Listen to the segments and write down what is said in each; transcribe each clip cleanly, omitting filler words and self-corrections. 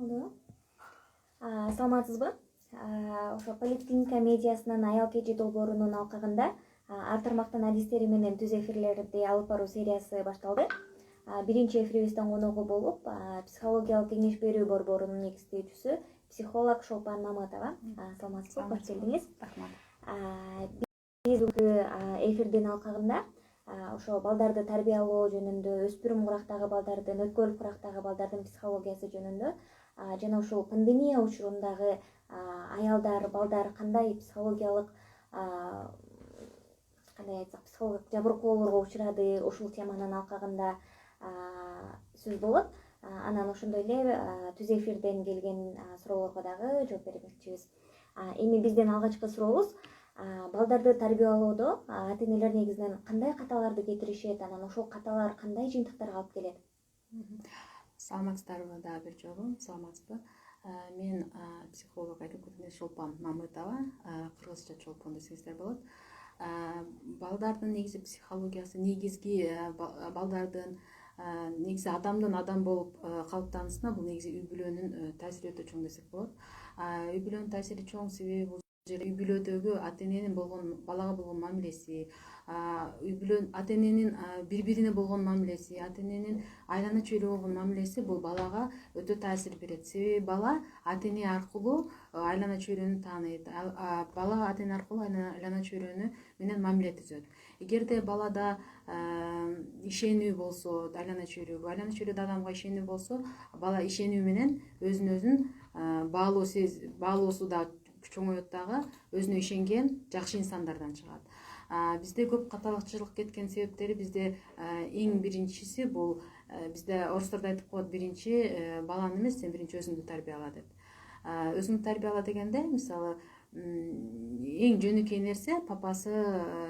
болду. Саламатсызбы? Ошо поликлиника медиасынын аял кежи долбоорунун алкагында ар тармактын адистери менен түз эфирлерди алып баруу сериясы башталды. Биринчи эфирибиздин коногу болуп, психологиялык кеңеш берүү борборунун негиздөөчүсү психолог Шолпан Мамытова. Саламатсызбы? Кош келдиңиз. Рахмат. Биз бүгүнкү эфирдин алкагында ошо балдарды тарбиялоо жөнүндө, өспүрүм курактагы балдардын, өткөл курактагы балдардын психологиясы жөнүндө жана ушул пандемия учурундагы аялдар, балдар кандай психологиялык психологиялык жабыркоолорго учурады, ушул теманын алкагында сөз болот. Анан ошондой эле түз эфирден келген суроолорго дагы жооп бермекчибиз. Эми биздин алгачкы сурообуз: балдарды тарбиялоодо ата-энелер негизинен кандай каталарды кетиришет, анан ошол каталар кандай жыйынтыктарга алып келет? Саламатсыздарбы? Дагы бир жолу саламатсызбы? Мен психолог Шолпан Мамытова, кыргызча Чолпон десеңиздер болот. Балдардын негизи психологиясы, негизги балдардын негизи адамдын адам болуп калыптанышына бул негизи үй бүлөнүн таасири өтө чоң десек болот. Үй бүлөнүн таасири чоң себеби бул үй бүлөдөгү ата-эненин болгон балага болгон мамилеси, үй бүлө ата-эненин бири-бирине болгон мамилеси, ата-эненин айлана чөйрөгө болгон мамилеси бул балага өтө таасир берет. Себеби бала ата-эне аркылуу айлана чөйрөнү тааныйт. Бала ата-эне аркылуу айлана чөйрөнү менен мамиле түзөт. Эгерде балада ишенүү болсо, айлана чөйрөдө адамга ишенүү болсо, бала ишенүү менен өзүн өзүн баалоосу да чоңоет дагы, өзүнө ишенген жакшы инсандардан чыгат. Бизде көп каталыкчылык кеткен себептери бизде эң биринчиси бул бизде орустарда айтып коет, биринчи баланы эмес, сен биринчи өзүңдү тарбияла деп. Өзүңдү тарбияла дегенде, мисалы, эң жөнөкөй нерсе папасы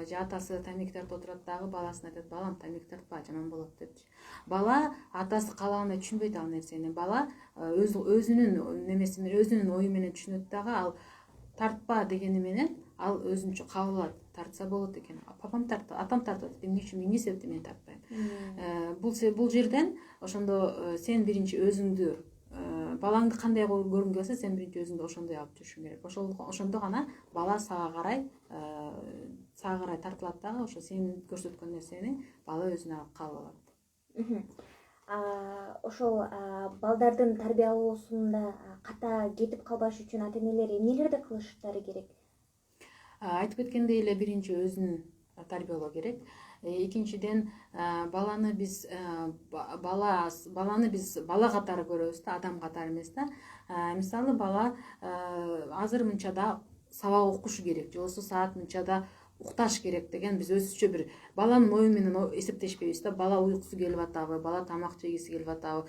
же атасы тамеки тартып отурат дагы баласына айтат: балам, тамеки тартпа, жаман болот депчи. Бала атасы каалагандай түшүнбөйт ал нерсени. Бала өзүнүн немеси менен, өзүнүн ою менен түшүнөт дагы. Ал тартпа дегени менен ал өзүнчө кабыл алат. Тартса болот экен. Папам тартты, атам тартып атат, эмне үчүн, эмне себептен мен тартпайм? Бул жерден ошондо сен биринчи өзүңдү, балаңды кандай көргүң келсе, сен биринчи өзүңдү ошондой алып жүрүшүң керек. Ошондо гана бала сага карай тартылат дагы, ошо сен көрсөткөн нерсени бала өзүнө кабыл алат. Ошол балдардын тарбиялоосунда ката кетип калбаш үчүн ата-энелер эмнелерди кылыштары керек? Айтып кеткендей эле, биринчи өзүн тарбиялоо керек. Экинчиден, баланы биз бала катары көрөбүз да, адам катары эмес да. Мисалы, бала азыр мынчада сабак окушу керек, же болбосо саат мынчада укташ керек деген биз өзүбүзчө бир баланын ою менен эсептешпейбиз да. Бала уйкусу келип атабы, бала тамак жегиси келип атабы.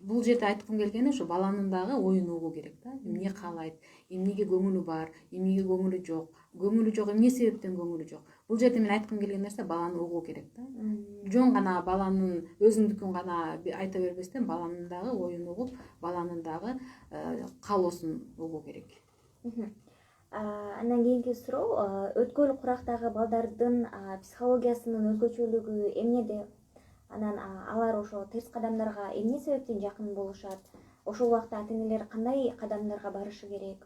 Бул жерде айткым келгени ушу баланын дагы оюн угуу керек да. Эмне каалайт, эмнеге көңүлү бар, эмнеге көңүлү жок, эмне себептен көңүлү жок. Бул жерде мен айткым келген нерсе баланы угуу керек да. Жөн гана баланын өзүңдүкүн гана айта бербестен, баланын дагы оюн угуп, баланын дагы каалоосун угуу керек. Андан кийинки суроо: өткөл курактагы балдардын психологиясынын өзгөчөлүгү эмнеде? Анан алар ошо терс кадамдарга эмне себептен жакын болушат? Ошол убакта ата-энелер кандай кадамдарга барышы керек?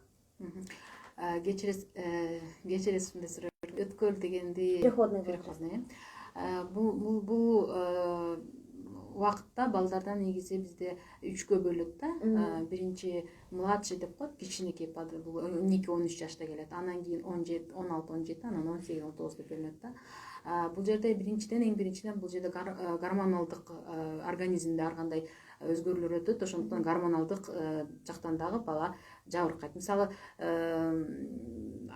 Кечиресиз, мындай суроо. Өткөл дегенди переходный. Бул убакытта балдардан негизи бизде 3кө бөлөт да. Биринчи младший деп коет, кичинекей бул 12-13 жашта келет. Анан кийин 17, 16, 17, анан 18, 19 деп бөлүнөт да. Бул жерде эң биринчиден бул жерде гормоналдык организмде ар кандай өзгөрүүлөр өтөт. Ошондуктан гормоналдык жактан дагы бала жабыркайт. Мисалы,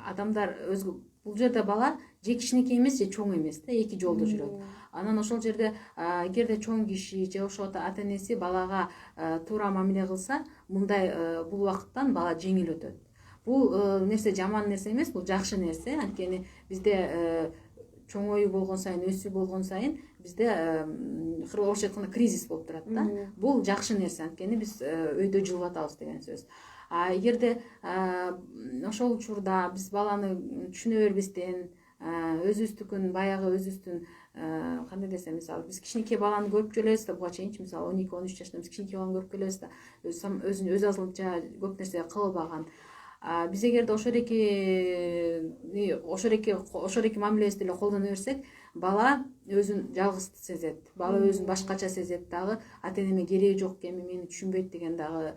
адамдар бул жерде бала же кичинекей эмес, же чоң эмес да, эки жолдо жүрөт. Анан ошол жерде эгерде чоң киши же ошо ата-энеси балага туура мамиле кылса, бул убакыттан бала жеңил өтөт. Бул нерсе жаман нерсе эмес, бул жакшы нерсе. Анткени бизде чоңоюу болгон сайын, өсүү болгон сайын бизде орусча айтканда кризис болуп турат да. Бул жакшы нерсе, анткени биз өйдө жылып атабыз деген сөз. Эгерде ошол учурда биз баланы түшүнө бербестен, өзүбүздүкүн баягы өзүбүздүн кандай десем, мисалы биз кичинекей баланы көрүп келебиз да, буга чейинчи мисалы 12-13 жашта биз кичинекей баланы көрүп келебиз да, өз азырынча көп нерсе кылбаган. Биз эгерде ошол эки мамилебизди эле колдоно берсек, бала өзүн жалгыз сезет, бала өзүн башкача сезет дагы, ата энеме кереги жок эми мени түшүнбөйт деген дагы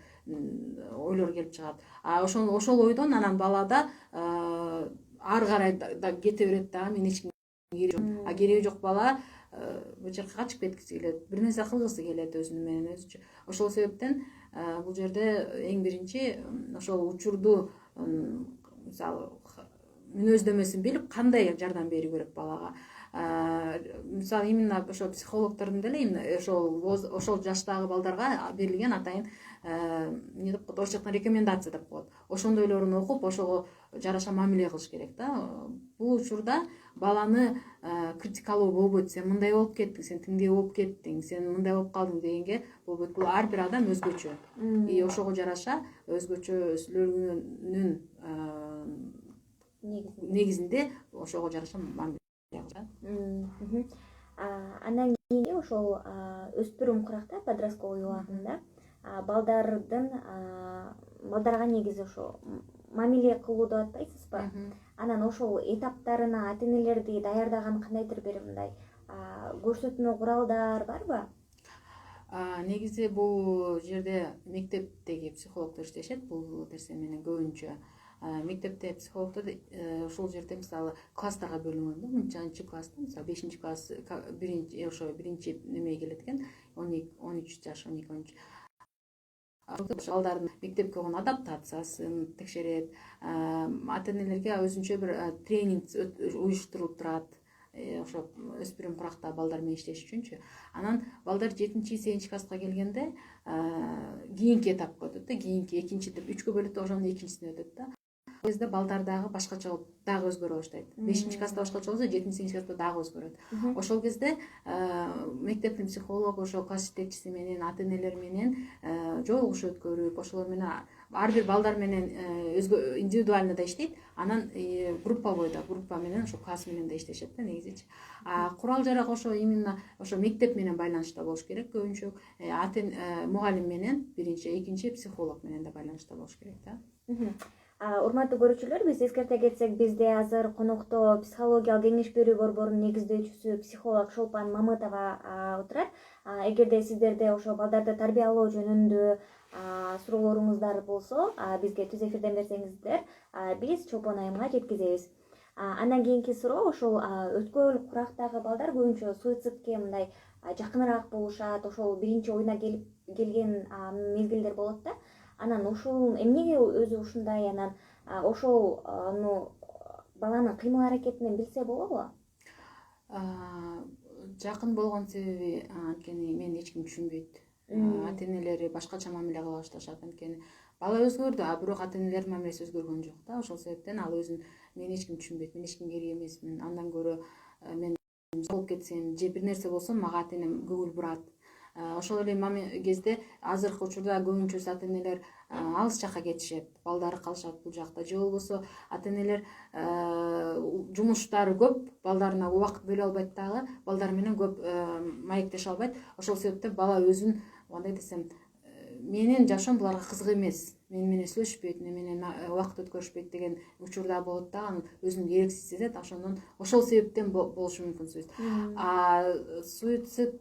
ойлор келип чыгат. Ошол ойдон анан балада ары карай да кете берет дагы, мен эчкимге кереги жок. Кереги жок бала бул жака качып кеткиси келет, бир нерсе кылгысы келет өзүнүн менен өзүчө. Ошол себептен бул жерде эң биринчи ошол учурду мисалы мүнөздөмөсүн билип, кандай жардам берүү керек балага. Мисалы именно ошо психологдордун деле именно ошол жаштагы балдарга берилген атайын эмне деп коет, орусча айтканда рекомендация деп коет. Ошондойлорун окуп, ошого жараша мамиле кылыш керек да. Бул учурда баланы критикалоо болбойт. Сен мындай болуп кеттиң, сен тиңдей болуп кеттиң, сен мындай болуп калдың дегенге болбойт. Бул ар бир адам өзгөчө. И ошого жараша өзгөчөлүгүнүн негизинде ошого жараша мамиле кылат. Андан кийин ошол өспүрүм куракта, подростковый убагында балдарга негизи ошо мамиле кылуу деп атпайсызбы? Анан ошол этаптарына ата энелерди даярдаган кандайдыр бир мындай көрсөтмө куралдар барбы? Негизи бул жерде мектептеги психологдор иштешет бул нерсе менен көбүнчө. Мектепте психологдор ошол жерде мисалы класстарга бөлүнгөн да, мынчанчы класста, мисалы 5-класс биринчи немеге келет экен, 13 жаш, 12-13. Балдардын мектепке болгон адаптациясын текшерет, ата энелерге өзүнчө бир тренинг уюштурулуп турат. Ошо өспүрүм куракта балдар менен иштеш үчүнчү. Анан балдар 7-8 класска келгенде кийинки этапка өтөт да, кийинки экинчи деп 3кө бөлөт да, ошонун экинчисине өтөт да. Ал кезде балдар дагы башкача болуп, дагы өзгөрө баштайт. 5-класста башкача болсо, 7-8 класста дагы өзгөрөт. Ошол кезде мектептин психологу ошол класс жетекчиси менен, ата энелер менен жолугуш өткөрүп, ошолор менен ар бир балдар менен индивидуально да иштейт, анан группа менен, ошо класс менен да иштешет да негизичи. Курал жарак ошо именно ошо мектеп менен байланышта болуш керек көбүнчө. Мугалим менен биринчи, экинчи психолог менен да байланышта болуш керек да. Урматтуу көрүүчүлөр, биз эскерте кетсек, бизде азыр конокто психологиялык кеңеш берүү борборунун негиздөөчүсү психолог Шолпан Мамытова отурат. Эгерде сиздерде ошо балдарды тарбиялоо жөнүндө суроолоруңуздар болсо, бизге түз эфирден берсеңиздер, биз Чолпон айымга жеткизебиз. Андан кийинки суроо, ошол өткөл курактагы балдар көбүнчө суицидке мындай жакыныраак болушат, ошол биринчи оюна келген мезгилдер болот да. Анан ушул эмнеге өзү ушундай, анан ошол баланын кыймыл аракетинен билсе болобу? Жакын болгон себеби анткени мени эч ким түшүнбөйт. Ата энелери башкача мамиле кыла башташат, анткени бала өзгөрдү, бирок ата энелердин мамилеси өзгөргөн жок да. Ошол себептен ал өзүн мени эч ким түшүнбөйт, мен эч кимге керек эмесмин. Андан көрө мен болуп кетсем же бир нерсе болсо мага ата энем көңүл бурат. Ошол эле кезде азыркы учурда көбүнчөсү ата энелер алыс жакка кетишет, балдары калышат бул жакта, же болбосо ата энелер жумуштары көп, балдарына убакыт бөлө албайт дагы, балдар менен көп маектеше албайт. Ошол себептен бала өзүн, кандай десем, менин жашоом буларга кызык эмес, мени менен сүйлөшпөйт, мени менен убакыт өткөрүшпөйт деген учурда болот да, анан өзүн керексиз сезет. Ошол себептен болушу мүмкүн суицид. Суициддин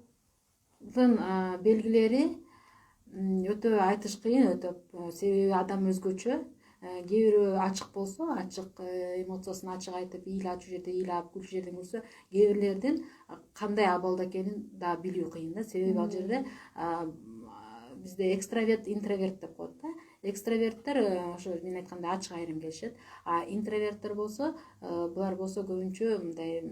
белгилери өтө айтыш кыйын, себеби адам өзгөчө. Кээ бирөө ачык болсо, ачык эмоциясын ачык айтып, ыйлап, жерде ыйлап, күлчү жерден күлсө, кээ бирлердин кандай абалда экенин да билүү кыйын да. Себеби ал жерде бизде экстраверт, интроверт деп коет да. Экстраверттер ошо мен айткандай ачык айрым келишет. Интроверттер болсо, булар болсо көбүнчө мындай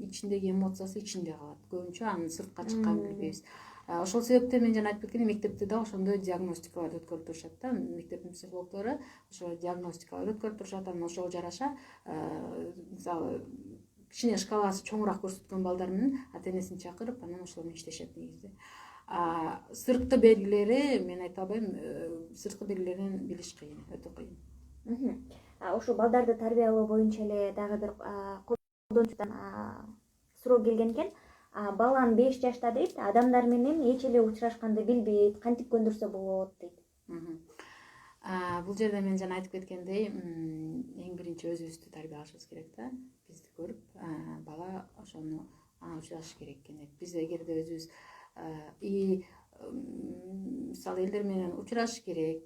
ичиндеги эмоциясы ичинде калат. Көбүнчө анын сыртка чыкканын билбейбиз. Ошол себептен мен жана айтып кеткендей, мектепте да ошондой диагностикалар өткөрүп турушат да. Мектептин психологдору ошо диагностикалар өткөрүп турушат, анан ошого жараша мисалы кичине шкаласы чоңураак көрсөткөн балдар менен ата энесин чакырып, анан ошол менен иштешет негизи. Сырткы белгилери мен айта албайм, сырткы белгилерин билиш кыйын, өтө кыйын. Ошо балдарды тарбиялоо боюнча эле дагы бир суроо келген экен. Балам 5 жашта дейт, адамдар менен эч эле учурашканды билбейт, кантип көндүрсө болот дейт. Бул жерде мен жана айтып кеткендей, эң биринчи өзүбүздү тарбия кылышыбыз керек да. Бизди көрүп бала ошону учурашыш керек экен. Биз эгерде өзүбүз мисалы элдер менен учурашыш керек,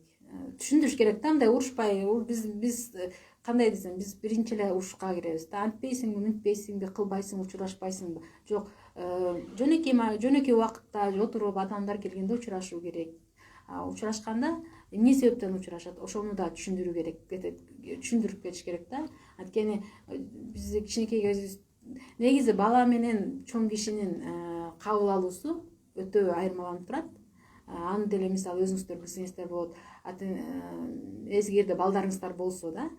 түшүндүрүш керек да, мындай урушпай, биз кандай десем, биз биринчи эле урушка киребиз да. Антпейсиңби, мынтпейсиңби, кылбайсыңбы, учурашпайсыңбы? Жок, жөнөкөй убакытта отуруп адамдар келгенде учурашуу керек. Учурашканда эмне себептен учурашат, ошону да түшүндүрүү керек, түшүндүрүп кетиш керек да. Анткени биз кичинекей кезибиз негизи бала менен чоң кишинин кабыл алуусу өтө айырмаланып турат. Аны деле мисалы өзүңүздөр билсеңиздер болот. Эгерде балдарыңыздар болсо да,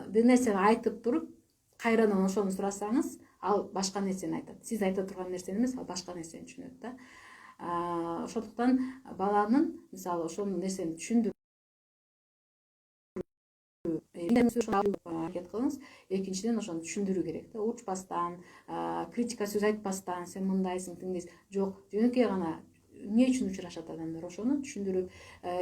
бир нерсени айтып туруп, кайрадан ошону сурасаңыз, ал башка нерсени айтат. Сиз айта турган нерсени эмес, ал башка нерсени түшүнөт да. Ошондуктан баланын мисалы ошол нерсени түшүндүрүп аракет кылыңыз. Экинчиден ошону түшүндүрүү керек да, урчпастан, критика сөз айтпастан, сен мындайсың, тиңдейсиң. Жок, жөнөкөй гана эмне үчүн учурашат адамдар, ошону түшүндүрүп,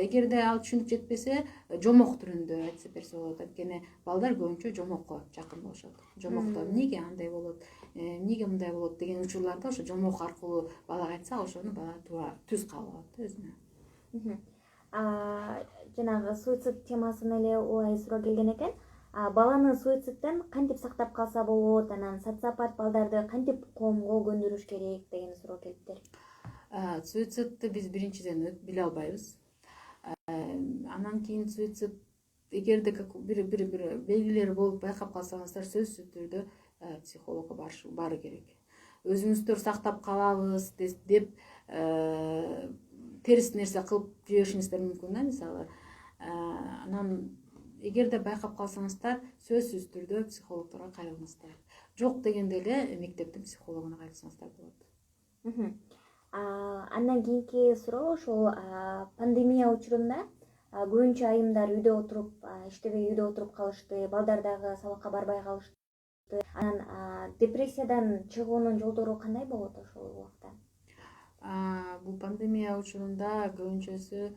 эгерде ал түшүнүк жетпесе, жомок түрүндө айтса берсе болот. Анткени балдар көбүнчө жомокко жакын болушат. Жомокто эмнеге андай болот, эмнеге мындай болот деген учурларда ошо жомок аркылуу балага айтса, ошону бала туура түз кабыл алат да өзүнө. Жанагы суицид темасына эле улай суроо келген экен. Баланы суицидтен кантип сактап калса болот, анан социопат балдарды кантип коомго көндүрүш керек деген суроо келиптир. Суицидти биз биринчиден биле албайбыз. Анан кийин суицид эгерде бир белгилери болуп байкап калсаңыздар, сөзсүз түрдө психологко баруу керек. Өзүңүздөр сактап калабыз деп терс нерсе кылып жиберишиңиздер мүмкүн да, мисалы. Анан эгерде байкап калсаңыздар, сөзсүз түрдө психологдорго кайрылыңыздар. Жок дегенде эле мектептин психологуна кайрылсаңыздар болот. Андан кийинки суроо ошол пандемия учурунда көбүнчө айымдар үйдө отуруп, иштебей үйдө отуруп калышты, балдар дагы сабакка барбай калышты. Анан депрессиядан чыгуунун жолдору кандай болот ошол убакта? Бул пандемия учурунда көбүнчөсү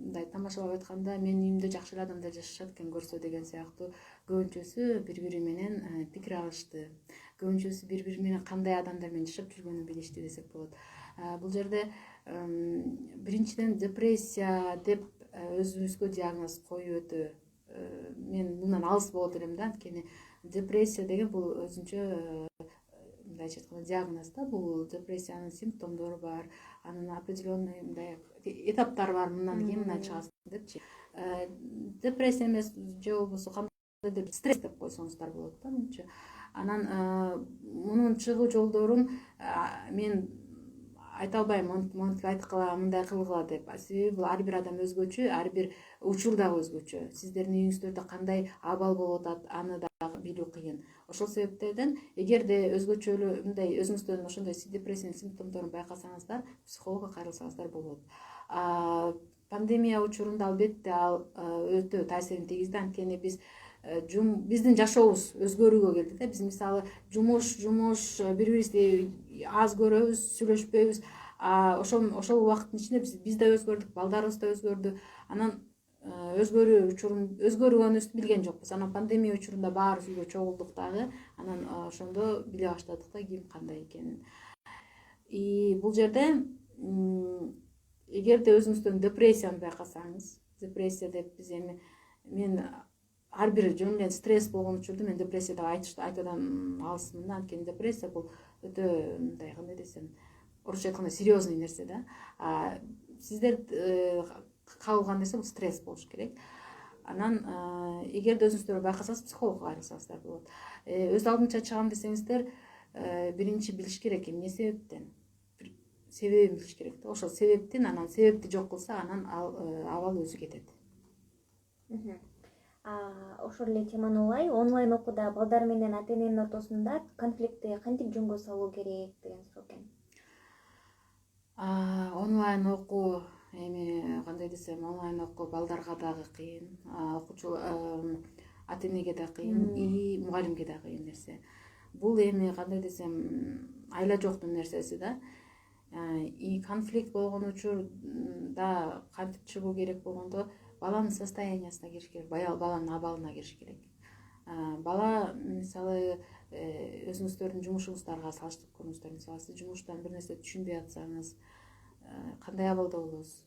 мындай тамашалап айтканда, менин үйүмдө жакшы эле адамдар жашашат экен көрсө деген сыяктуу көбүнчөсү бири менен пикир алышты. Көбүнчөсү бири менен кандай адамдар менен жашап жүргөнүн билишти десек болот. Бул жерде биринчиден депрессия деп өзүбүзгө диагноз коюу өтө, мен мындан алыс болот элем да. Анткени депрессия деген бул өзүнчө мындайча айтканда диагноз да. Бул депрессиянын симптомдору бар, анын определенный мындай этаптары бар, мындан кийин мындан чыгасың депчи. Депрессия эмес, же болбосо кандайдыр стресс деп койсоңуздар болот да, мынча. Анан мунун чыгуу жолдорун мен айта албайм, монтип айткыла, мындай кылгыла деп. Себеби бул ар бир адам өзгөчө, ар бир учур дагы өзгөчө. Сиздердин үйүңүздөрдө кандай абал болуп атат, аны дагы билүү кыйын. Ошол себептерден эгерде өзгөчөлүү мындай өзүңүздөн ошондой депрессиянын симптомдорун байкасаңыздар, психологко кайрылсаңыздар болот. Пандемия учурунда албетте ал өтө таасирин тийгизди. Анткени биздин жашообуз өзгөрүүгө келди да. Биз мисалы жумуш, бири-бирибизди аз көрөбүз, сүйлөшпөйбүз. Ошол убакыттын ичинде биз да өзгөрдүк, балдарыбыз да өзгөрдү. Анан өзгөргөнүбүздү билген жокпуз. Анан пандемия учурунда баарыбыз үйгө чогулдук дагы. Анан ошондо биле баштадык да ким кандай экенин. Бул жерде эгерде өзүңүздөн депрессияны байкасаңыз, депрессия деп биз мен ар бир жөн эле стресс болгон учурда мен депрессия деп айтуудан алысмын да. Анткени депрессия бул өтө мындай кандай десем, орусча айтканда серьезный нерсе да. Сиздер кабылган нерсе бул стресс болуш керек. Анан эгерде өзүңүздөр байкасаңыз, психологко кайрылсаңыздар болот. Өз алдынча чыгам десеңиздер, биринчи билиш керек эмне себептен. Себебин билиш керек да. Ошол себептин, анан себепти жок кылса, анан абал өзү кетет. Ошол эле теманы улай, онлайн окууда балдар менен ата-эненин ортосунда конфликтти кантип жөнгө салуу керек деген суроо экен. Онлайн окуу кандай десем, онлайн окуу балдарга дагы кыйын. ата энеге да кыйын, и мугалимге да кыйын нерсе. Бул эми кандай десем айла жоктун нерсеси да. И конфликт болгон учурда кантип чыгуу керек болгондо баланын состояниясына кириш керек, баланын абалына кириш керек. Бала мисалы өзүңүздөрдүн жумушуңуздарга салыштырып көрүңүздөр. Мисалы сиз жумуштан бир нерсе түшүнбөй атсаңыз, кандай абалда болосуз?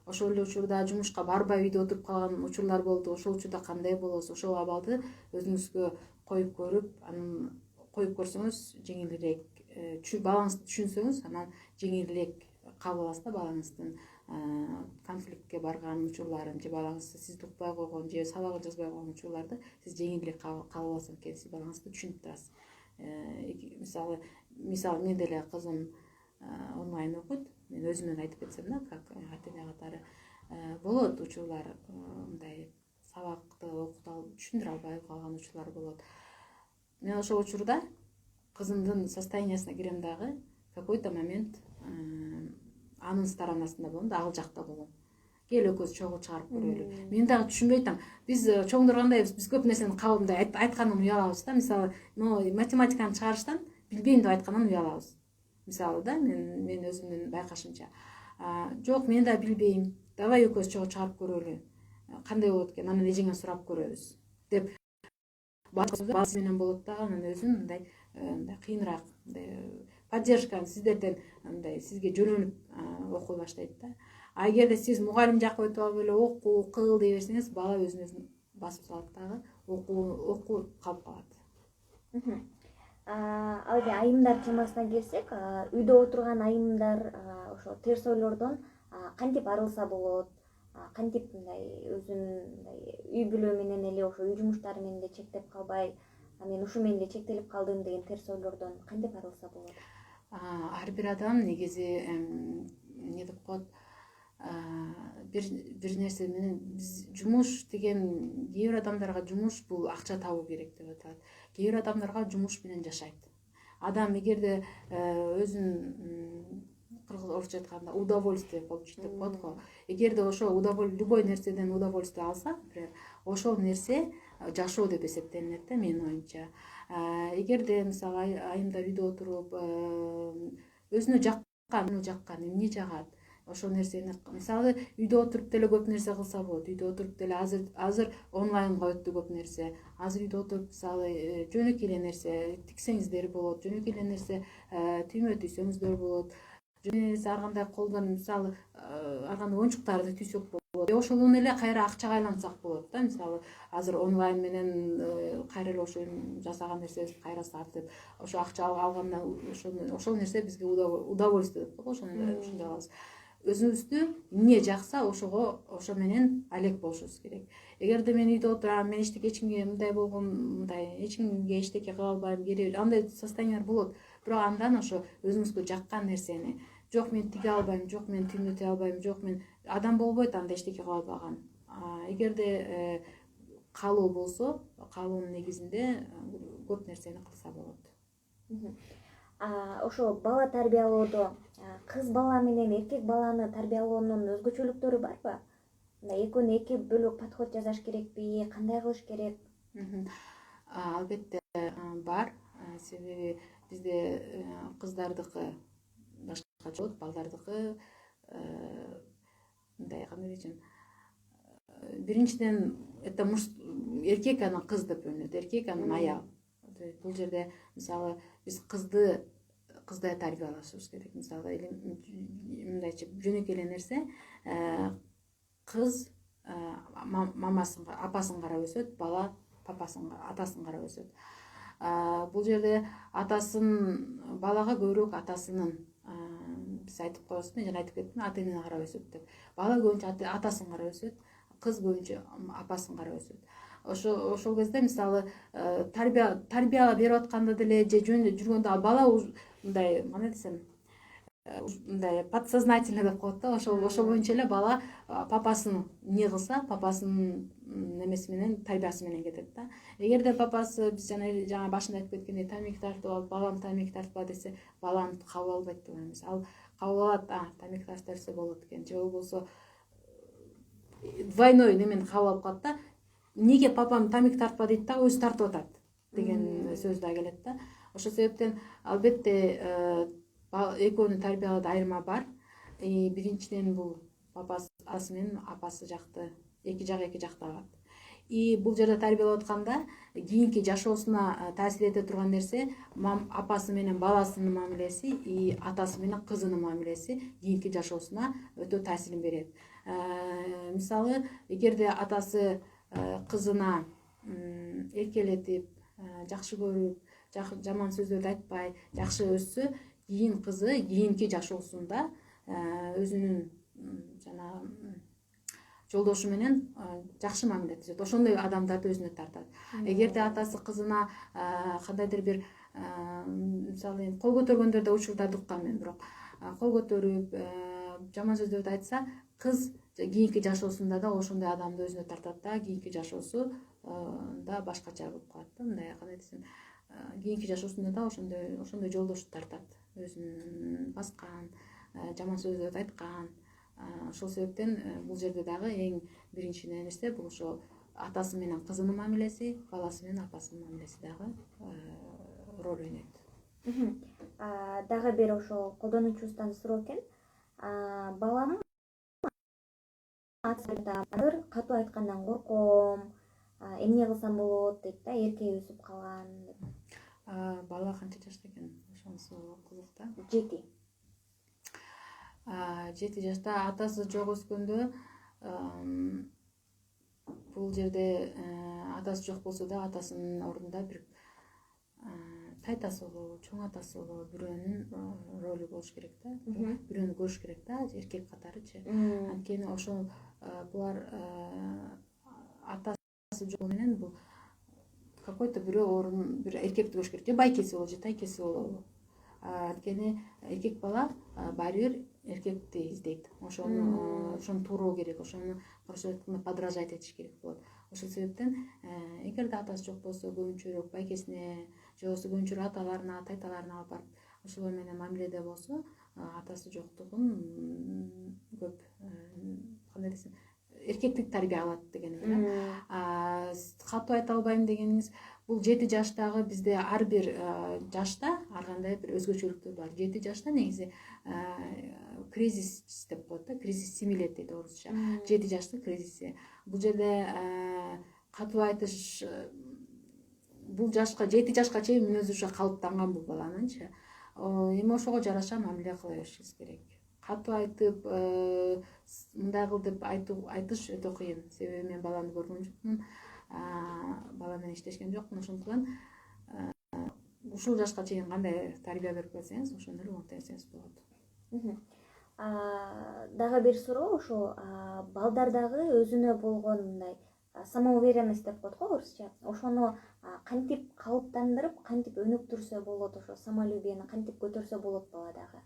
Ошол эле учурда жумушка барбай үйдө отуруп калган учурлар болду. Ошол учурда кандай болосуз? Ошол абалды өзүңүзгө коюп көрүп, анан коюп көрсөңүз жеңилирээк, балаңызды түшүнсөңүз, анан жеңилирээк кабыл аласыз да балаңыздын конфликтке барган учурларын, же балаңыз сизди укпай койгон, же сабагын жазбай койгон учурларды сиз жеңилирээк кабыл аласыз экен, сиз балаңызды түшүнүп турасыз. Мисалы мен деле кызым онлайн окуйт, мен өзүмөн айтып кетсем да, как ата эне катары болот учурлар, мындай сабакты түшүндүрө албай калган учурлар болот. Мен ошол учурда кызымдын состояниясына кирем дагы, какой-то момент анын сторонасында болом да, ал жакта болом. Кел экөөбүз чогуу чыгарып көрөлү. Мен дагы түшүнбөй атам. Биз чоңдор кандай, биз көп нерсени кабылмай айткандан уялабыз да. Мисалы, математиканы чыгарыштан билбейм деп айткандан уялабыз. Мисалы да, мен өзүмдүн байкашымча. Жок, мен да билбейм. Давай экөөбүз чогуу чыгарып көрөлү. Кандай болот экен? Анан эжеңен сурап көрөбүз деп баасы менен болот дагы, анан өзүм мындай кыйыныраак, поддержка сиздерден сизге жөнөнүп окуй баштайт да. А эгерде сиз мугалим жакка өтүп алып эле окуу кыл дей берсеңиз, бала өзүн басып салат дагы, окуу калып калат. Ал эми айымдар темасына келсек, үйдө отурган айымдар ошо терс ойлордон кантип арылса болот, кантип өзүн үй бүлө менен эле ошо үй жумуштары менен эле чектеп калбай, мен ушу менен эле чектелип калдым деген терс ойлордон кантип арылса болот? Ар бир адам негизи эмне деп коет, бир нерсе менен биз жумуш деген, кээ бир адамдарга жумуш бул акча табуу керек деп атат. Кээ бир адамдарга жумуш менен жашайт. Адам эгерде өзүн орусча айтканда удовольствие получить деп коет го. Эгерде ошо любой нерседен удовольствие алса, например, ошол нерсе жашоо деп эсептелинет да, менин оюмча. Эгерде мисалы айымдар үйдө отуруп өзүнө жаккан эмне жагат, ошол нерсени мисалы үйдө отуруп деле көп нерсе кылса болот. Үйдө отуруп деле азыр онлайнга өттү көп нерсе. Азыр үйдө отуруп мисалы жөнөкөй эле нерсе тиксеңиздер болот, жөнөкөй эле нерсе түймө түйсөңүздөр болот. Ар кандай колдон мисалы ар кандай оюнчуктарды түйсөк болот. Ошондон эле кайра акчага айлансак болот да. Мисалы азыр онлайн менен кайра эле ошо жасаган нерсебизди кайра сатып, ошо акча алгандан ошол нерсе бизге удовольствие деп коет, ошондой алабыз. Өзүбүздү эмне жакса ошо менен алек болушубуз керек. Эгерде мен үйдө отурам, мен эч кимге мындай болгом, эч кимге эчтеке кыла албайм, андай состояние болот. Бирок андан ошо өзүңүзгө жаккан нерсени, жок мен тиге албайм, жок мен түймө түйө албайм, жок мен адам болбойт анда эчтеке кыла албаган. Эгерде каалоо болсо, каалоонун негизинде көп нерсени кылса болот. Ошо бала тарбиялоодо кыз бала менен эркек баланы тарбиялоонун өзгөчөлүктөрү барбы? Экөөнү эки бөлөк подход жасаш керекпи, кандай кылыш керек? Албетте бар. Себеби бизде кыздардыкы башкача болот, балдардыкы мындай, кандай десем, биринчиден это эркек анан кыз деп бөлүнөт, эркек анан аял. Бул жерде мисалы биз кыздай тарбиялашыбыз керек. Мисалы мындайча жөнөкөй эле нерсе, кыз апасын карап өсөт, бала атасын карап өсөт. Бул жерде балага көбүрөөк атасынын, биз айтып коебуз, мен жана айтып кеттим, ата энени карап өсөт деп. Бала көбүнчө атасын карап өсөт, кыз көбүнчө апасын карап өсөт. Ошол кезде мисалы тарбия берип атканда деле же жөнүндө жүргөндө бала мындай, кандай десем, мындай подсознательно деп коет да, ошол боюнча эле бала папасын эмне кылса, папасынын немеси менен, тарбиясы менен кетет да. Эгерде папасы биз жана башында айтып кеткендей тамеки тартып алып, балам тамеки тартпа десе, бала аны кабыл албайт деп ойлойм. Ал кабыл алат, тамеки тартып берсе болот экен, же болбосо двойной немени кабыл алып калат да. неге папам тамек тартпа дейт да өзү тартып атат деген сөз да келет да. Ошол себептен албетте экөөнүн тарбиялауда айырма бар. Биринчиден бул папасы менен апасы жакты, эки жакта алат. Бул жерде тарбиялап атканда кийинки жашоосуна таасир эте турган нерсе апасы менен баласынын мамилеси, атасы менен кызынын мамилеси кийинки жашоосуна өтө таасирин берет. Мисалы, эгерде атасы кызына эркелетип, жакшы көрүп, жаман сөздөрдү айтпай, жакшы өссө, кийин кызы кийинки жашоосунда өзүнүн жанагы жолдошу менен жакшы мамиле түзөт. Ошондой адамдарды өзүнө тартат. Эгерде атасы кызына кандайдыр бир мисалы кол көтөргөндөр да учурларды уккам мен, бирок кол көтөрүп, жаман сөздөрдү айтса, кыз кийинки жашоосунда да ошондой адамды өзүнө тартат да, кийинки жашоосу да башкача болуп калат да. Мындай кандай десем, кийинки жашоосунда да ошондой жолдошту тартат. Өзүн баскан, жаман сөздөрдү айткан. Ошол себептен бул жерде дагы эң биринчи нерсе бул ошо атасы менен кызынын мамилеси, баласы менен апасынын мамилеси дагы роль ойнойт. Дагы бир ошо колдонуучубуздан суроо экен. Балам азыр катуу айткандан корком, эмне кылсам болот дейт да, эрке өсүп калган деп. Бала канча жашта экен? Ошонусу кызык да. 7. 7 жашта атасы жок өскөндө бул жерде атасы жок болсо да атасынын ордунда бир тайтасы болобу, чоң атасы болобу, бирөөнүн ролу болуш керек да. Бирөөнү көрүш керек да, эркек катарычы. Анткени ошол булар атасы жок менен бул какой-то бирөө орун, бир эркекти көрүш керек. Же байкеси болобу, же тайкеси болобу. Анткени эркек бала баары бир эркекти издейт. Ошону тууроо керек, ошону подражать этиш керек болот. Ошол себептен эгерде атасы жок болсо, көбүнчөрөөк байкесине же болбосо көбүнчөрөөк аталарына, тайталарына алып барып ошолор менен мамиледе болсо, атасы жоктугун көп кандай десем, эркектик тарбия алат дегеним да. Катуу айта албайм дегениңиз, бул 7 жаштагы бизде ар бир жашта ар кандай бир өзгөчөлүктөр бар. 7 жашта негизи кризис деп коет да, кризис 7 лет дейт орусча. 7 жаштын кризиси. Бул жерде катуу айтыш, бул жашка 7 жашка чейин мүнөзү ушу калыптанган бул баланынчы. Эми ошого жараша мамиле кыла беришибиз керек. Катуу айтып, мындай кыл деп айтыш өтө кыйын. Себеби мен баланы көргөн жокмун, бала менен иштешкен жокмун. Ошондуктан ушул жашка чейин кандай тарбия берип келсеңиз, ошондой эле монтесеңиз болот. Дагы бир суроо, ошо балдардагы өзүнө болгон мындай самоуверенность деп коет го орусча. Ошону кантип калыптандырып, кантип өнүктүрсө болот, ошо самолюбияны кантип көтөрсө болот баладагы?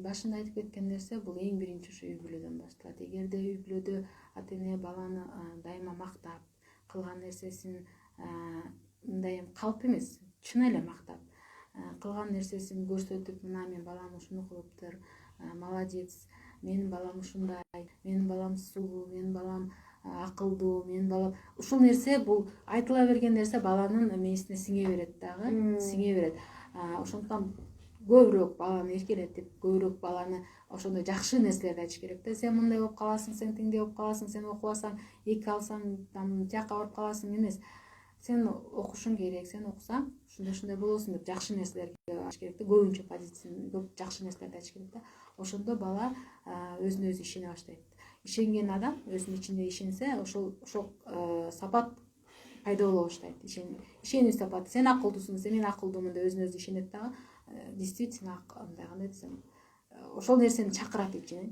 Башында айтып кеткен нерсе бул эң биринчи ушу үй бүлөдөн башталат. Эгерде үй бүлөдө ата-эне баланы дайыма мактап, кылган нерсесин мындай калп эмес, чын эле мактап, кылган нерсесин көрсөтүп, мына мен балам ушуну кылыптыр, молодец, менин балам ушундай, менин балам сулуу, менин балам акылдуу, менин балам, ушул нерсе бул айтыла берген нерсе баланын мээсине сиңе берет дагы, сиңе берет. Ошондуктан көбүрөөк баланы эркелетип, көбүрөөк баланы ошондой жакшы нерселерди айтыш керек да. Сен мындай болуп каласың, сен тиңдей болуп каласың, сен окубасаң 2 алсаң тияка барып каласың эмес. Сен окушуң керек, сен окусаң ушундай болосуң деп жакшы нерселерди айтыш керек да. Көбүнчө позицияны, көп жакшы нерселерди айтыш керек да. Ошондо бала өзүнө өзү ишене баштайт. Ишенген адам өзүнүн ичинде ишенсе, ошол сапат пайда боло баштайт. Ишенүү сапаты. Сен акылдуусуң, мен акылдуумун деп өзүнө өзү ишенет дагы. Действительно, мындай кандай десем, ошол нерсени чакырат ичинен.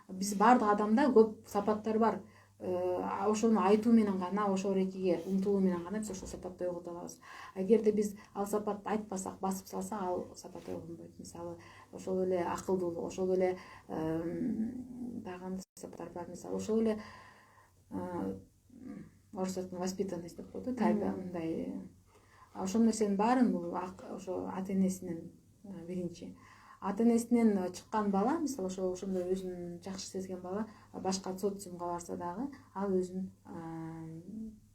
Биз баардык адамда көп сапаттар бар. Ошону айтуу менен гана, ошол эрекеге умтулуу менен гана биз ошол сапатты ойгото алабыз. Эгерде биз ал сапатты айтпасак, басып салсак, ал сапат ойгонбойт. Мисалы, ошол эле акылдуулук, ошол эле дагы сапаттар бар. Мисалы, ошол эле орусча воспитанность деп коет, тарбия мындай. Ошол нерсенин баарын бул ошо ата-энесинен биринчи. ата энесинен чыккан бала, мисалы ошондой өзүн жакшы сезген бала башка социумга барса дагы ал өзүн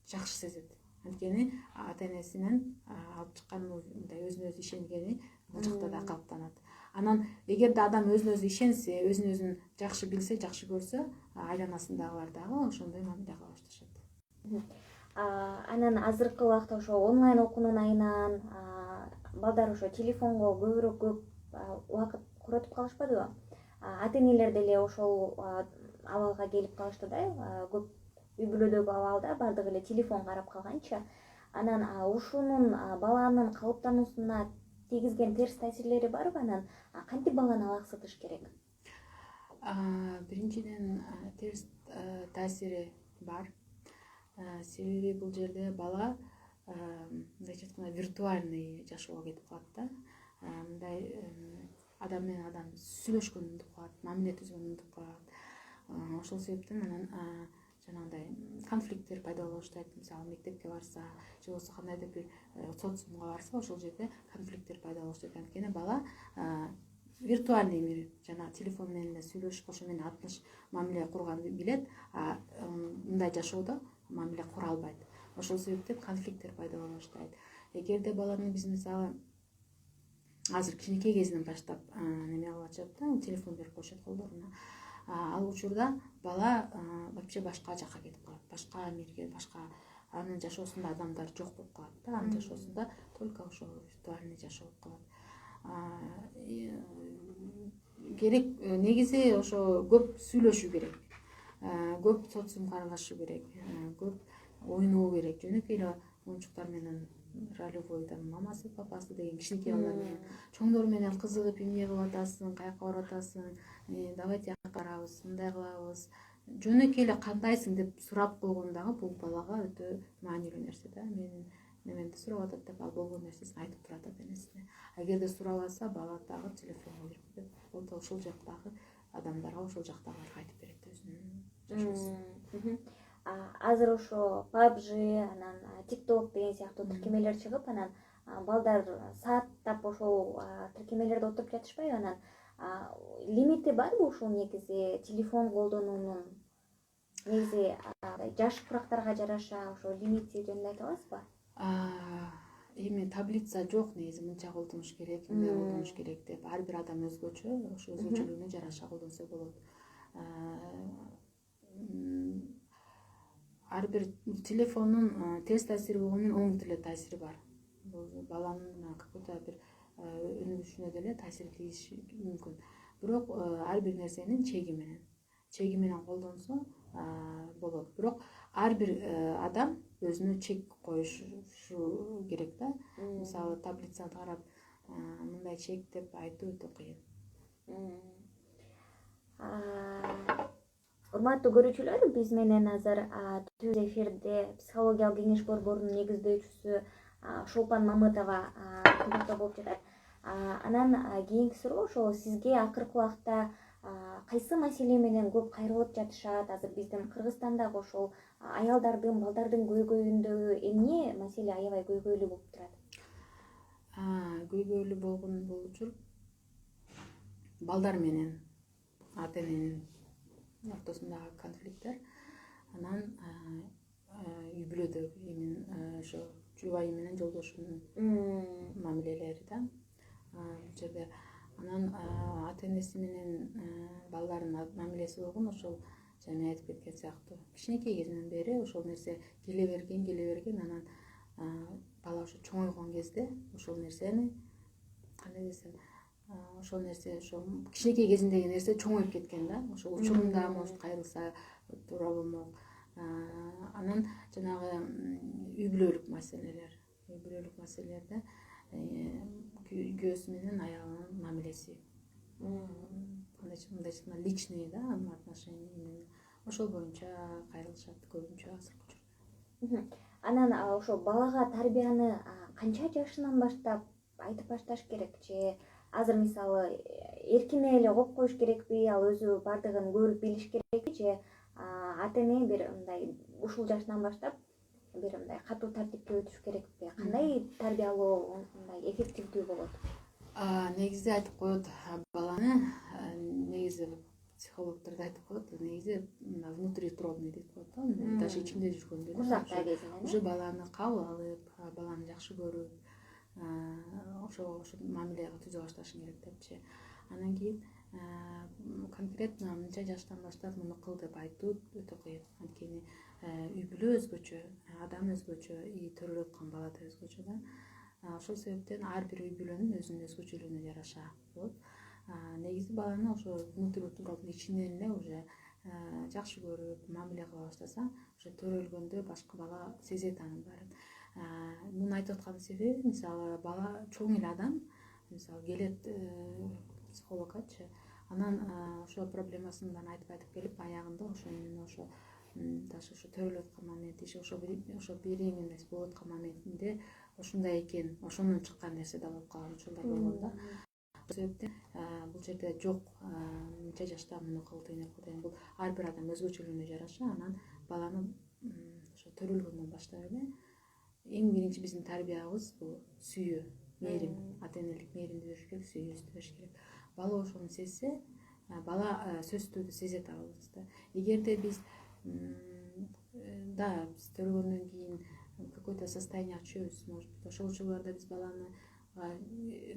жакшы сезет. Анткени ата энесинен алып чыккан мындай өзүнө өзү ишенгени бул жакта да калыптанат. Анан эгерде адам өзүнө өзү ишенсе, өзүн өзүн жакшы билсе, жакшы көрсө, айланасындагылар дагы ошондой мамиле кыла башташат. Анан азыркы убакта ошо онлайн окуунун айынан балдар ошо телефонго көп убакыт коротуп калышпадыбы? Ата энелер деле ошол абалга келип калышты да, көп үй бүлөдөгү абалда бардыгы эле телефон карап калганчы. Анан ушунун баланын калыптануусуна тийгизген терс таасирлери барбы? Анан кантип баланы алаксытыш керек? Биринчиден терс таасири бар. Себеби бул жерде бала мындайча айтканда виртуальный жашоого кетип калат да. Мындай адам менен адам сүйлөшкөнү унутуп калат, мамиле түзгөнү унутуп калат. Ошол себептен анан жанагындай конфликттер пайда боло баштайт. Мисалы мектепке барса, же болбосо кандайдыр бир социумга барса, ошол жерде конфликттер пайда боло баштайт. Анткени бала виртуальный мир, жана телефон менен эле сүйлөшүп, ошо менен атныш мамиле курганды билет, мындай жашоодо мамиле кура албайт. Ошол себептен конфликттер пайда боло баштайт. Эгерде баланы биз мисалы азыр кичинекей кезинен баштап неме кылып атышат да, телефон берип коюшат колдоруна. Ал учурда бала вообще башка жакка кетип калат, башка мирге, башка анын жашоосунда адамдар жок болуп калат да, анын жашоосунда только ошо виртуальный жашоо болуп калат. Керек негизи ошо көп сүйлөшүү керек, көп социумга аралашуу керек, көп ойноо керек. Жөнөкөй эле оюнчуктар менен ролевой, мамасы папасы деген кичинекей балдар менен, чоңдор менен кызыгып эмне кылып атасың, каяка барып атасың, давайте аяка барабыз, мындай кылабыз, жөнөкөй эле кандайсың деп сурап койгон дагы бул балага өтө маанилүү нерсе да. Менин немемди сурап атат деп ал болгон нерсесин айтып турат ата энесине. Эгерде сурабаса, бала дагы телефонго кирип кетет. Болду ошол жактагы адамдарга, ошол жактагыларга айтып берет өзүнүн жашоосун. Азыр ошо PUBG, анан TikTok деген сыяктуу тиркемелер чыгып, анан балдар сааттап ошол тиркемелерде отуруп жатышпайбы? Анан лимити барбы ушул негизи телефон колдонуунун? Негизи жаш курактарга жараша ошо лимити жөнүндө айта аласызбы? Эми таблица жок негизи, мынча колдонуш керек, мындай колдонуш керек деп. Ар бир адам өзгөчө, ошо өзгөчөлүгүнө жараша колдонсо болот. Ар бир телефондун терс таасири болгону менен оң деле таасири бар. Бул баланын какой-то бир өнүгүшүнө деле таасир тийиши мүмкүн. Бирок ар бир нерсенин чеги менен колдонсо болот. Бирок ар бир адам өзүнө чек коюшу керек да. Мисалы таблицаны карап мындай чек деп айтуу өтө кыйын. Урматтуу көрүүчүлөр, биз менен азыр түз эфирде психологиялык кеңеш борборунун негиздөөчүсү Шолпан Мамытова контактта болуп жатат. Анан кийинки суроо ошол сизге акыркы убакта кайсы маселе менен көп кайрылып жатышат? Азыр биздин Кыргызстандагы ошол аялдардын, балдардын көйгөйүндөгү эмне маселе аябай көйгөйлүү болуп турат? Көйгөйлүү болгон бул учур балдар менен ата эненин ортосундагы конфликттер, анан үй бүлөдөгү эми ошо жубайы менен жолдошунун мамилелери да. Бул жерде анан ата энеси менен балдардын мамилеси болгон ошол жана айтып кеткен сыяктуу кичинекей кезинен бери ошол нерсе келе берген, анан бала ошо чоңойгон кезде ошол нерсени кандай десем, ошол нерсе ошо кичинекей кезиндеги нерсе чоңоюп кеткен да. Ошол учурунда может кайрылса туура болмок. Анан жанагы үй бүлөлүк маселелерде күйөөсү менен аялынын мамилеси, мындайча личный да, отношения менен ошол боюнча кайрылышат көбүнчө азыркы учурда. Анан ошо балага тарбияны канча жашынан баштап айтып башташ керек же азыр мисалы эркин эле коюп коюш керекпи, ал өзү бардыгын көрүп билиш керекпи же ата эне бир мындай ушул жашынан баштап бир мындай катуу тартипке өтүш керекпи? Кандай тарбиялоо мындай эффективдүү болот? Негизи айтып коет баланы, негизи психологдор да айтып коет, негизи внутриутробный деп коет да, даже ичинде жүргөндө курсакта кезинен уже баланы кабыл алып, баланы жакшы көрүп, ошо мамиле түзө башташың керек депчи. Анан кийин конкретно мынча жаштан баштап муну кыл деп айтуу өтө кыйын. Анткени үй бүлө өзгөчө, адам өзгөчө, төрөлүп аткан бала да өзгөчө да. Ошол себептен ар бир үй бүлөнүн өзүнүн өзгөчөлүгүнө жараша болот. Негизи баланы ошо внутриутробный ичинен эле уже жакшы көрүп, мамиле кыла баштаса, уже төрөлгөндө башка бала сезет анын баарын. Муну айтып аткан себеби, мисалы, бала чоң эле адам, мисалы, келет психологгачы, анан ошо проблемасын мындан айтып келип, аягында ошо эмне ошо даже ошо төрөлүп аткан момент, ошо беременность эмес болуп аткан моментинде ушундай экен, ошондон чыккан нерсе да болуп калган учурлар болгон да. Ошол себептен бул жерде жок мынча жашта муну кыл, тигини кыл деген, бул ар бир адам өзгөчөлүгүнө жараша. Анан баланы ошо төрөлгөндөн баштап эле эң биринчи биздин тарбиябыз бул сүйүү, мээрим, ата энелик мээримди бериш керек, сүйүүбүздү бериш керек. Бала ошону сезсе, бала сөзсүздү сезет албызда. Эгерде биз биз төрөгөндөн кийин какое-то состояние түшөбүз, может быть, ошол учурларда биз баланы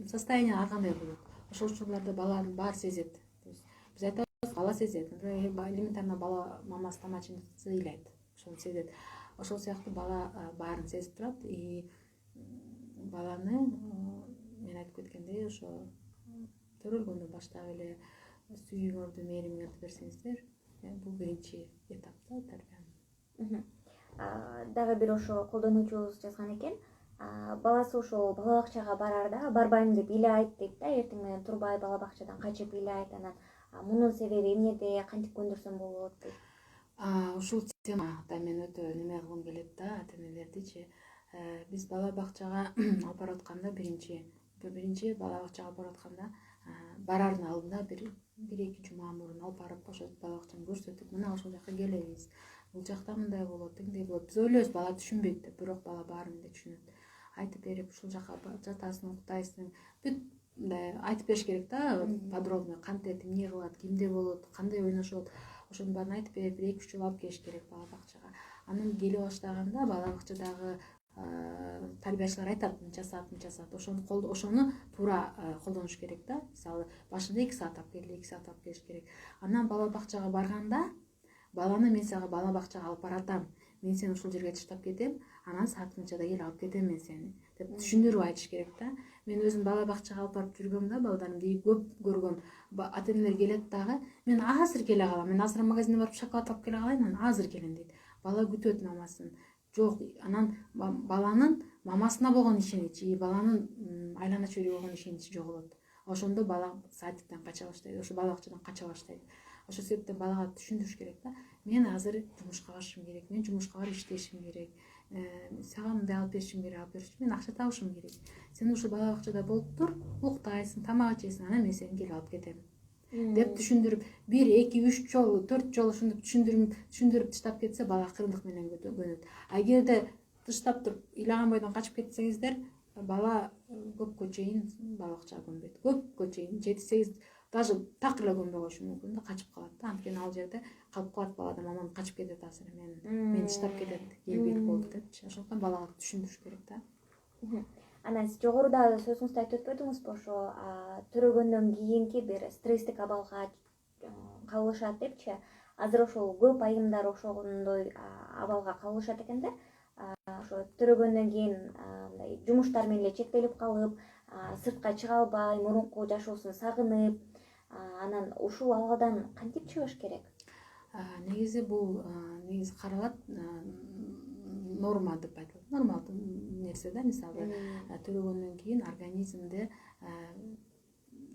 состояние ар кандай болот. Ошол учурларда баланын баары сезет. То есть биз айтабыз, бала сезет. Элементарно бала мамасы тамак ичинде ыйлайт, ошону сезет. Ошол сыяктуу бала баарын сезип турат. И баланы мен айтып кеткендей, ошо төрөлгөндөн баштап эле сүйүүңөрдү, мээримиңөрдү берсеңиздер, бул биринчи этап да тарбиянын. Дагы бир ошо колдонуучубуз жазган экен, баласы ошол бала бакчага барарда, барбайм деп ыйлайт дейт да, эртең менен турбай бала бакчадан качып ыйлайт. Анан мунун себеби эмнеде, кантип көндүрсөм болот дейт. Ушул темада мен өтө неме кылгым келет да, ата энелердичи. Биз бала бакчага алып барып атканда биринчи бала бакчага алып барып атканда барардын алдында бир эки жума мурун алып барып ошо бала бакчаны көрсөтүп, мына ошол жака келебиз, бул жакта мындай болот, тигиндей болот. Биз ойлойбуз бала түшүнбөйт деп, бирок бала баарын эле түшүнөт. Айтып берип, ушул жака жатасың, уктайсың, бүт мындай айтып бериш керек да, подробно кантет, эмне кылат, кимде болот, кандай ойношот, ошонун баарын айтып берип, 1-2 жыл алып келиш керек бала бакчага. Анан келе баштаганда бала бакчадагы тарбиячылар айтат, мынча саат, ошону туура колдонуш керек да. Мисалы, башында 2 саат алып келди, 2 саат алып келиш керек. Анан бала бакчага барганда, баланы мен сага бала бакчага алып баратам, мен сени ушул жерге таштап кетем, анан саат мынчада кел, алып кетем мен сени деп түшүндүрүп айтыш керек да. Мен өзүм бала бакчага алып барып жүргөм да, балдарымды көп көргөм. Ата энелер келет дагы, мен азыр келе калам, мен азыр магазинден барып шоколад алып келе калайын, анан азыр келем дейт. Бала күтөт мамасын. Жок, анан баланын мамасына болгон ишеничи, баланын айлана чөйрөгө болгон ишеничи жоголот. Ошондо бала садиктен кача баштайт, ошо бала бакчадан кача баштайт. Ошол себептен балага түшүндүрүш керек да. Мен азыр жумушка барышым керек, мен жумушка барып иштешим керек. Сага мындай алып беришим керек, мен акча табышым керек. Сен ушул бала бакчада болуп тур, уктайсың, тамак ичесиң, анан мен сени келип алып кетем деп түшүндүрүп, 1, 2, 3 жолу, 4 жолу ушинтип түшүндүрүп таштап кетсе, бала кырындык менен көнөт. Эгерде таштап туруп ыйлаган бойдон качып кетсеңиздер, бала көпкө чейин бала бакчага көнбөйт. Көпкө чейин 7-8 даже так эле көнбөй коюшу мүмкүн да, качып калат да. Анткени ал жерде калып калат балада, мамам качып кетет азыр, мени таштап кетет, келбейт болду депчи. Ошондуктан балага түшүндүрүш керек да. Анан сиз жогоруда сөзүңүздү айтып өтпөдүңүзбү, ошо төрөгөндөн кийинки бир стресстик абалга кабылышат депчи. Азыр ошол көп айымдар ошондой абалга кабылышат экен да. Ошо төрөгөндөн кийин мындай жумуштар менен эле чектелип калып, сыртка чыга албай, мурунку жашоосун сагынып, анан ушул абалдан кантип чыгыш керек? Негизи бул каралат норма деп айтылат. Нормалдуу нерсе да, мисалы, төрөгөндөн кийин организмде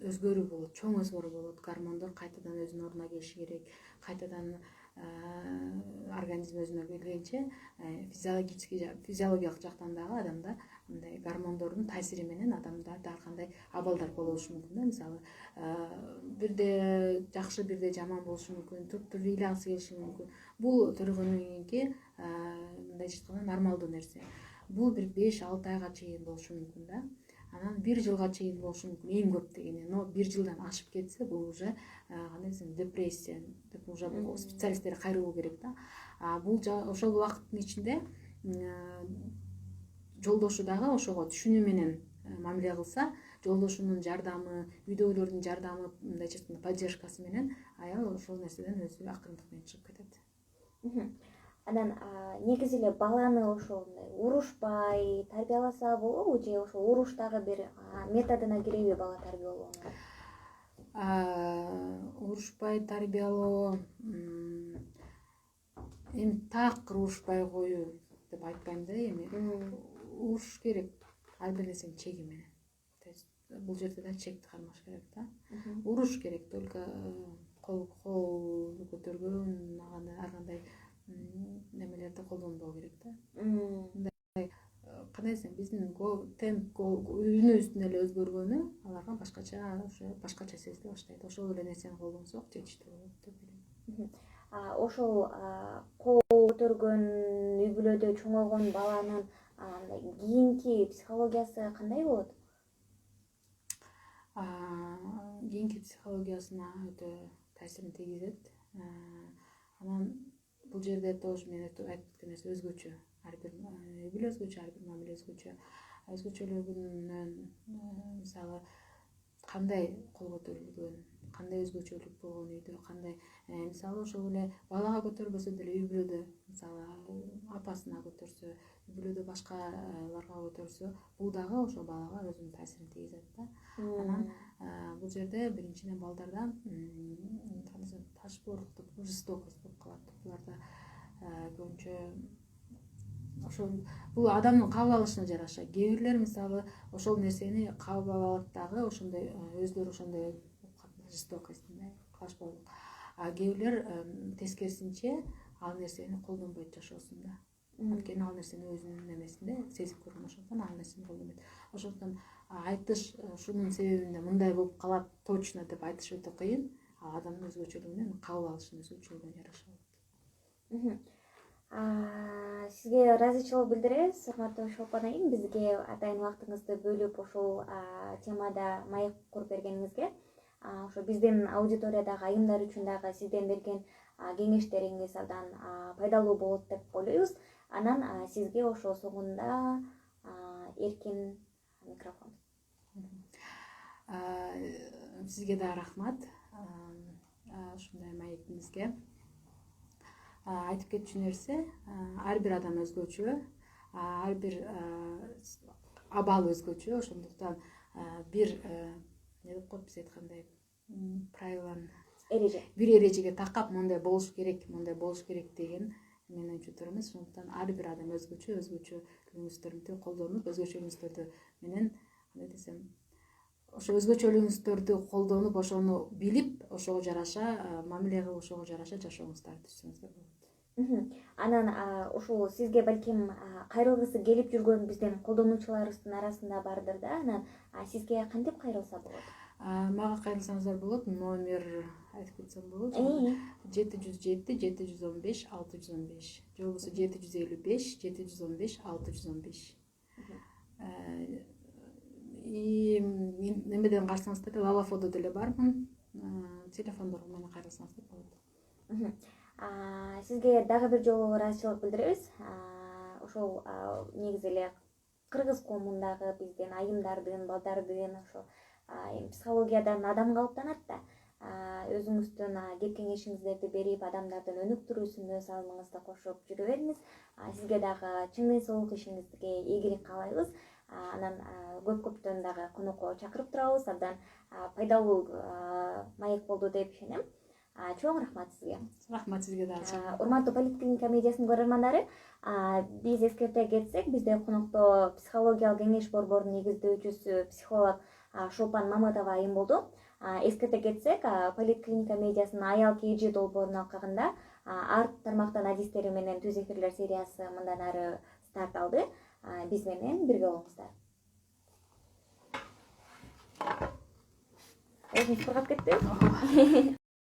өзгөрүү болот, чоң өзгөрүү болот. Гормондор кайтадан өзүнүн ордуна келиши керек. Кайтадан организм өзүнө келгенче физиологиялык жактан дагы адамда мындай гормондордун таасири менен адамдарда ар кандай абалдар болушу мүмкүн да. Мисалы, бирде жакшы, бирде жаман болушу мүмкүн, туруп ыйлагысы келиши мүмкүн. Бул төрөгөндөн кийинки мындай айтканда нормалдуу нерсе. Бул бир 5-6 айга чейин болушу мүмкүн да. анан 1 жылга чейин болушу мүмкүн эң көп дегени. Но 1 жылдан ашып кетсе бул уже кандай десем депрессия деп уже специалисттер кайрылуу керек да. Бул ошол убакыттын ичинде жолдошу дагы ошого түшүнүү менен мамиле кылса, жолдошунун жардамы, үйдөгүлөрдүн жардамы, мындайча айтканда поддержкасы менен аял ошол нерседен өзү акырындык менен чыгып кетет. Анан негизи эле баланы ошол урушпай тарбияласа болобу же ошол уруш дагы бир методуна киреби бала тарбиялоонун? Урушпай тарбиялоо эми так урушпай коюу деп айтпайм да, эми уруш керек ар бир нерсенин чеги менен. То есть бул жерде да чекти кармаш керек да. Уруш керек, только кол көтөргөн, ар кандай немелерди колдонбоо керек да. Мындай кандай десем, биздин темп үнүбүздүн эле өзгөргөнү аларга башкача сезиле баштайт. Ошол эле нерсени колдонсок жетиштүү болот деп ойлойм. Ошол кол көтөргөн, үй бүлөдө чоңойгон баланын кийинки психологиясы кандай болот? Кийинки психологиясына өтө таасирин тийгизет. Анан бул жерде тоже мен айтып кеткен нерсе өзгөчө. Ар бир үй бүлө өзгөчө, ар бир мамиле өзгөчө. Өзгөчөлүгүнөн мисалы кандай кол көтөрүлгөн, кандай өзгөчөлүк болгон үйдө, кандай мисалы ошол эле балага көтөрбөсө деле үй бүлөдө мисалы апасына көтөрсө, үй бүлөдө башкаларга көтөрсө, бул дагы ошол балага өзүнүн таасирин тийгизет да. Анан бул жерде биринчиден балдарда ташборуктук, жестокость болуп калат. Буларда көбүнчө ошол бул адамдын кабыл алышына жараша. Кээ бирлер мисалы ошол нерсени кабыл алат дагы ошондой өздөрү ошондой жестокость кылышпайлык. Кээ бирлер тескерисинче ал нерсени колдонбойт жашоосунда. Анткени ал нерсени өзүнүн немесинде сезип көргөн, ошондон ал нерсени колдонбойт. Ошондон айтыш ушунун себебинде мындай болуп калат точно деп айтыш өтө кыйын. Адамдын өзгөчөлүгүнөн кабыл алышынын өзгөчөлүгүнө жараша болот. Сизге ыраазычылык билдиребиз, урматтуу Шолпон айым, бизге атайын убактыңызды бөлүп ошол темада маек куруп бергениңизге. Ошо биздин аудиториядагы айымдар үчүн дагы сизден берген кеңештериңиз абдан пайдалуу болот деп ойлойбуз. Анан сизге ошо соңунда эркин микрофон. Сизге да рахмат. Ушундай маегиңизге айтып кетчү нерсе, ар бир адам өзгөчө, ар бир абал өзгөчө, ошондуктан бир не деп коет, биз айткандай правиланы бир эрежеге такап мындай болуш керек деген менин оюнча эмес. Ошондуктан ар бир адам өзгөчөлүгүңүздөрдү колдонуп, өзгөчөлүгүңүздөрдү менен кандай десем, ошо өзгөчөлүгүңүздөрдү колдонуп, ошону билип, ошого жараша мамиле кылып, ошого жараша жашооңуздарды түзсөңүздөр болот. Анан ушул сизге балким кайрылгысы келип жүргөн биздин колдонуучуларыбыздын арасында бардыр да. Анан сизге кантип кайрылса болот? Мага кайрылсаңыздар болот. Номер айтып кетсем болот. 707 715 615 же болбосо 755 715 615. Немеден карасаңыздар деле Лалафодо деле бармын. Телефондорго менен кайрылсаңыздар болот. Сизге дагы бир жолу ыраазычылык билдиребиз. Ошол негизи эле кыргыз коомундагы биздин айымдардын, балдардын ошо психологиядан адам калыптанат да. Өзүңүздүн кеп кеңешиңиздерди берип, адамдардын өнүктүрүүсүнө салымыңызды кошуп жүрө бериңиз. Сизге дагы чың ден соолук ишиңизге ийгилик каалайбыз. Анан көптөн дагы конокко чакырып турабыз. Абдан пайдалуу маек болду деп ишенем. Чоң рахмат сизге. Рахмат сизге дагы. Урматтуу Политклиника медиасынын көрөрмандары, биз эскерте кетсек, бизде конокто психологиялык кеңеш борборунун негиздөөчүсү психолог Шолпон Мамытова айым болду. Эскерте кетсек, Политклиника медиасынын аял KG долбоорунун алкагында ар тармактан адистери менен түз эфирлер сериясы мындан ары старт алды. Биз менен бирге болуңуздар. Өзүңүз кургап кетти.